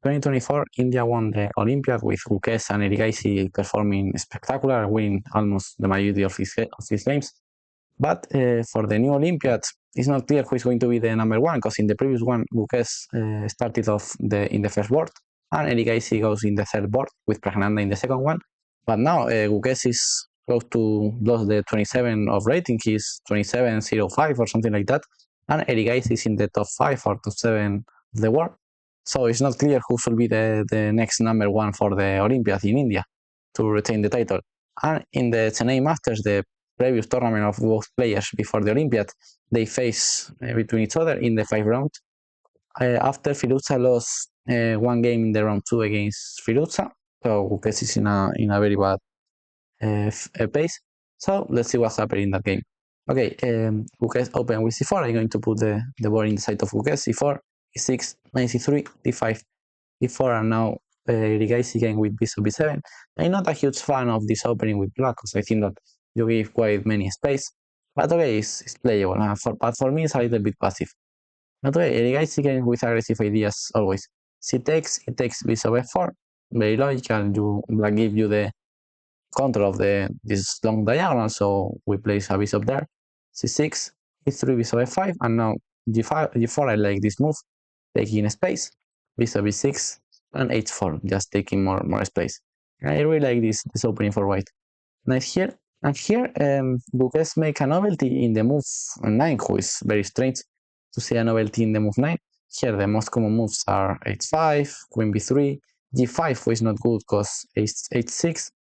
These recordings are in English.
2024, India won the Olympiad with Gukesh and Erigaisi performing spectacular, winning almost the majority of his games. But for the new Olympiad, it's not clear who is going to be the number one, because in the previous one, Gukesh started off in the first board, and Erigaisi goes in the third board with Pragnanda in the second one. But now Gukesh is close to lost the 27 of rating. He's 27.05 or something like that, and Erigaisi is in the top 5 or top 7 of the world. So it's not clear who should be the next number one for the Olympiad in India to retain the title. And in the Chennai Masters, the previous tournament of both players before the Olympiad, they face between each other in the 5th round. After Firuza lost one game in the round 2 against Firuza, so Gukesh is in a very bad pace. So let's see what's happening in that game. Okay, Gukesh open with c4. I'm going to put the board in the side of Gukesh. c4, e6, knight c3, d5, d4, and now Erigaisi again with bishop b7. I'm not a huge fan of this opening with black, because I think that you give quite many space. But okay, it's playable. But for me, it's a little bit passive. But okay, Erigaisi again with aggressive ideas always. It takes bishop f4. Very logical. Black give you the control of this long diagonal, so we place a bishop there. c6, e3, bishop f5, and now g4. I like this move, taking space. Bishop b6 and h4, just taking more space. I really like this opening for white. Knight here, and here Gukesh make a novelty in the move 9, who is very strange to see a novelty in the move 9. Here the most common moves are h5, queen b3, g5, who is not good because h6.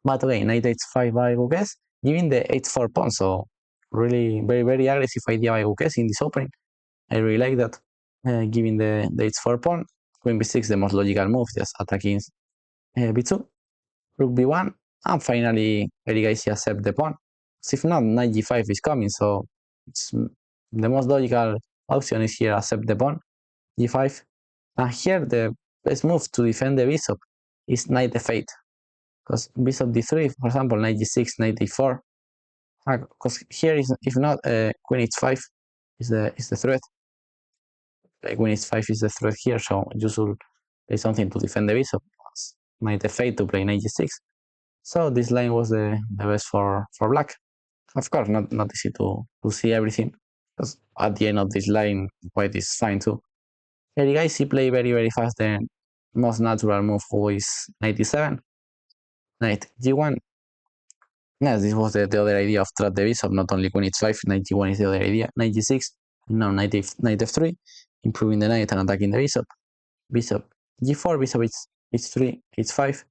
But okay, knight h5 by Gukesh, giving the h4 pawn, so really very aggressive idea by Gukesh in this opening. I really like that, giving the h4 pawn, queen b6 the most logical move, just attacking b2, rook b1, and finally Erigaisi accept the pawn. So if not, knight g5 is coming, so it's the most logical option is here, accept the pawn, g5, and here the best move to defend the bishop is knight f8, because bishop d3, for example, knight g6, knight d4, because here is, if not, queen h5 is the threat. Like queen h5 is the threat here, so you should play something to defend the bishop. Knight f8 to play knight g6. So this line was the best for black. Of course, not easy to see everything, because at the end of this line, white is fine too. Erigaisi play very fast the most natural move, who is knight e7, knight g1. Yes, this was the other idea of trap the bishop, not only queen h5, knight g1 is the other idea, knight g6, and now knight f3, improving the knight and attacking the bishop. Bishop g4, bishop h3, h5.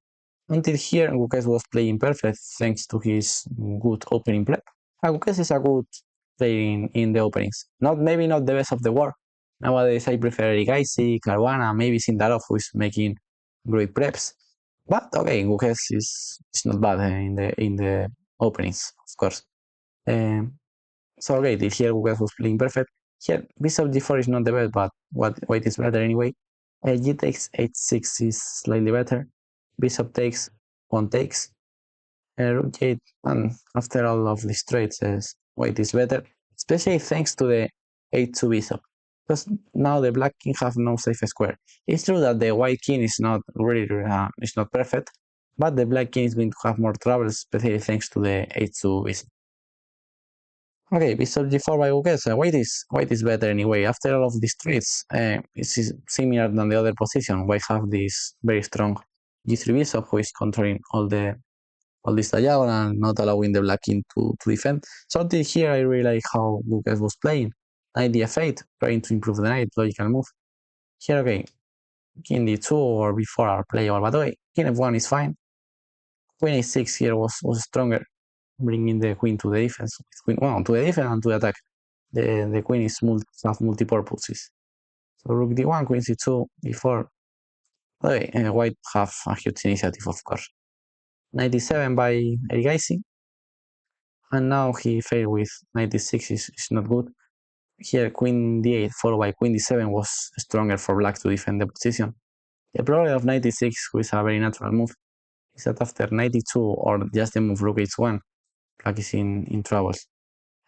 Until here, Gukesh was playing perfect thanks to his good opening play. Gukesh is a good player in the openings. Maybe not the best of the world. Nowadays, I prefer Erigaisi, Caruana, maybe Sindarov, who is making great preps. But okay, Gukesh is not bad in the openings, of course. So okay, here Gukesh was playing perfect. Here, bishop g4 is not the best, but white is better anyway. G takes h6 is slightly better. Bishop takes, pawn takes, rook g8, and after all of these trades, white is better, especially thanks to the h2 bishop, because now the black king have no safe square. It's true that the white king is not really is not perfect, but the black king is going to have more trouble, especially thanks to the h2 bishop. Okay, bishop g4 by Gukesh. White is better anyway. After all of these trades, it's similar than the other position. White have this very strong g3 bishop, who is controlling all this diagonal and not allowing the black king to defend. So until here, I really like how Gukesh was playing. Knight d8, trying to improve the knight, logical move. Here, okay, king d2 or b4 are playable, but okay, king f1 is fine. Queen a6 here was stronger, bringing the queen to the defense. To the defense and to the attack. The queen is have multi-purposes. So rook d1, queen c2, d4. Okay, white have a huge initiative, of course. Knight d7 by Erigaisi. And now he failed with knight d6 is not good. Here queen d8 followed by queen d7 was stronger for black to defend the position. The problem of knight d6, which is a very natural move, is that after knight d2 or just the move rook h1, black is in troubles.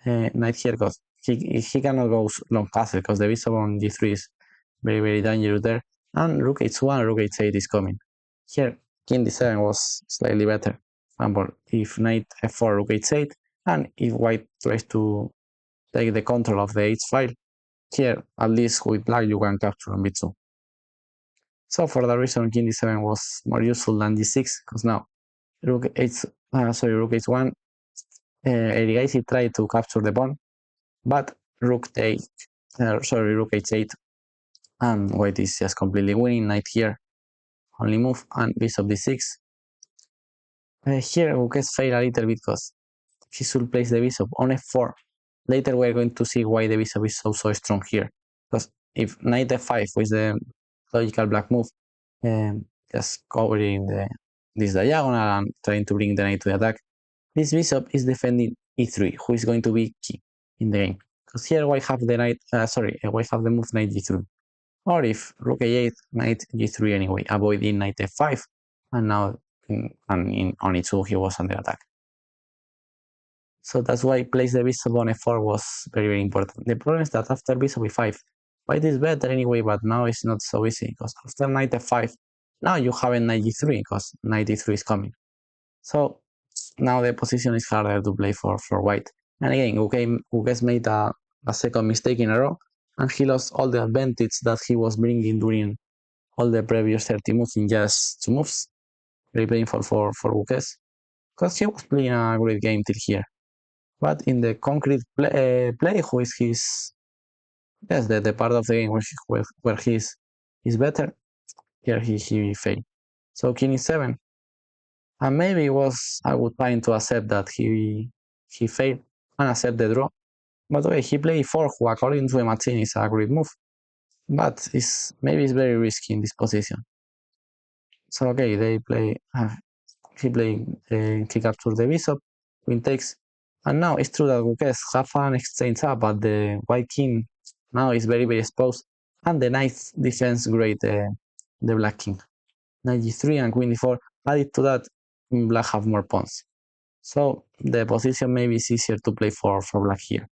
Knight here goes. He cannot go long castle because the bishop on g3 is very dangerous there. And rook h1, rook h8 is coming. Here, king d7 was slightly better. For example, if knight f4, rook h8, and if white tries to take the control of the h file, here, at least with black, you can capture on b2. So for that reason, king d7 was more useful than d6, because now rook h1, Erigaisi tried to capture the pawn, but rook h8, and white is just completely winning. Knight here, only move, and bishop d6. Here Guquez failed a little bit because he should place the bishop on f4. Later we're going to see why the bishop is so strong here. Because if knight f5 was the logical black move, just covering this diagonal and trying to bring the knight to the attack, this bishop is defending e3, who is going to be key in the game. Because here white have the knight, white have the move knight g3. Or if rook a8, knight g3 anyway, avoiding knight f5, and now on e2 he was under attack. So that's why place the bishop on f4 was very important. The problem is that after bishop e5, white is better anyway, but now it's not so easy, because after knight f5, now you have a knight g3, because knight e3 is coming. So now the position is harder to play for white. And again, Guquez made a second mistake in a row, and he lost all the advantage that he was bringing during all the previous 30 moves in just 2 moves. Very painful for Guquez, because he was playing a great game till here. But in the concrete play, who is his, yes, the part of the game where he is better, here he failed. So king e7, and maybe it was a good time to accept that he failed and accept the draw. But okay, he played e4, who according to the machine is a great move, but maybe it's very risky in this position. So okay, they play. He captured the bishop, queen takes, and now it's true that Guquez have an exchange up, but the white king now is very exposed, and the knight defends great the black king. Knight g3 and queen d4. Added to that, black have more pawns, so the position maybe is easier to play for black here.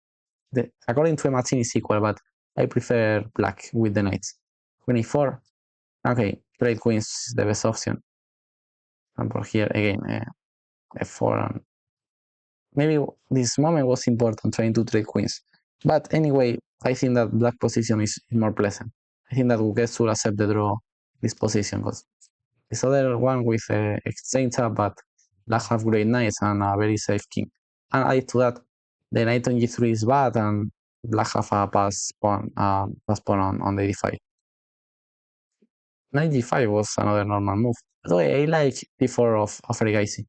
According to the machine is equal, but I prefer black with the knights. Queen e4. Okay, trade queens is the best option. And for here again, f4, and maybe this moment was important trying to trade queens. But anyway, I think that black position is more pleasant. I think that Guquez should accept the draw this position, because this other one with exchange up, but black have great knights and a very safe king. And added to that, the knight on g3 is bad, and black have a pass pawn on the d5. Knight g5 was another normal move. By the way, I like d4 of Erigaisi.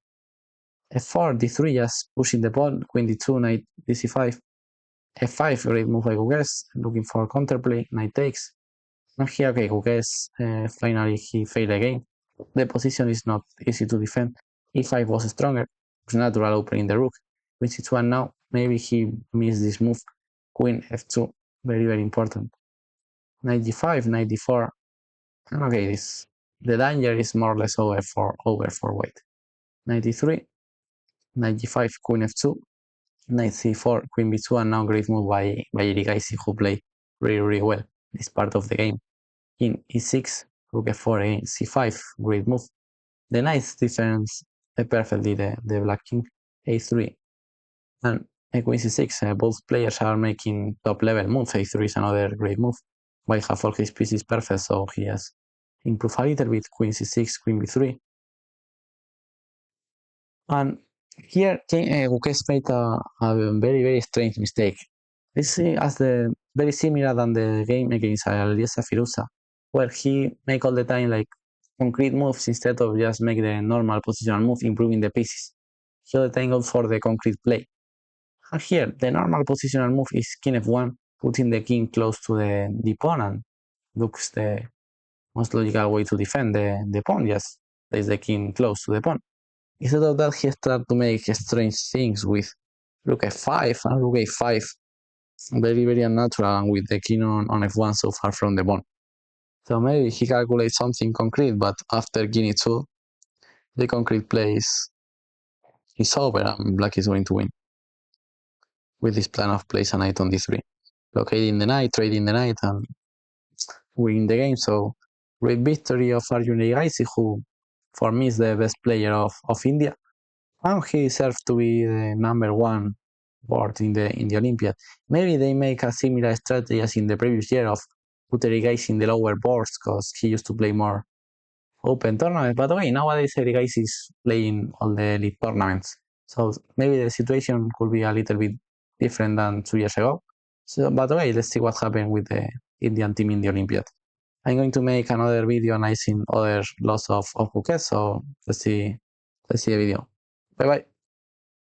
f4, d3, just pushing the pawn, queen d2, knight dc5, f5, great move by Guquez, looking for counterplay, knight takes. And here, okay, Guquez, finally he failed again. The position is not easy to defend. e5 was stronger, it's natural opening the rook, queen c2, and now maybe he missed this move, queen f2, very important. Knight g5, knight d4, and okay, the danger is more or less over for white. Knight d3, knight g5, queen f2, knight c4, queen b2, and now great move by Erigaisi, who played really well this part of the game. King e6, rook f4 again, c5, great move. The knights defends perfectly the black king, a3, and queen c6. Both players are making top level moves. a3 is another great move. White have all his pieces perfect, so he has improved a little bit. Queen c6, queen b3. And here Guquez made a very strange mistake. This is as very similar than the game against Aliasa Firuza, where he make all the time like concrete moves instead of just make the normal positional move, improving the pieces. He all the time goes for the concrete play. And here, the normal positional move is king f1, putting the king close to the pawn, and looks the most logical way to defend the pawn, just place the king close to the pawn. Instead of that, he started to make strange things with rook f5 and rook a5, very unnatural, and with the king on f1 so far from the pawn. So maybe he calculates something concrete, but after king e2, the concrete play is over, and black is going to win with this plan of place a knight on d3, blockading the knight, trading the knight, and winning the game. So great victory of Arjun Erigaisi, who for me is the best player of India. And he deserves to be the number one board in the Olympiad. Maybe they make a similar strategy as in the previous year of put Erigaisi in the lower boards because he used to play more open tournaments. But okay, nowadays Erigaisi is playing all the elite tournaments. So maybe the situation could be a little bit different than 2 years ago. So, but okay, let's see what happened with the Indian team in the Olympiad. I'm going to make another video analyzing other loss of Phuket. So let's see the video. Bye bye.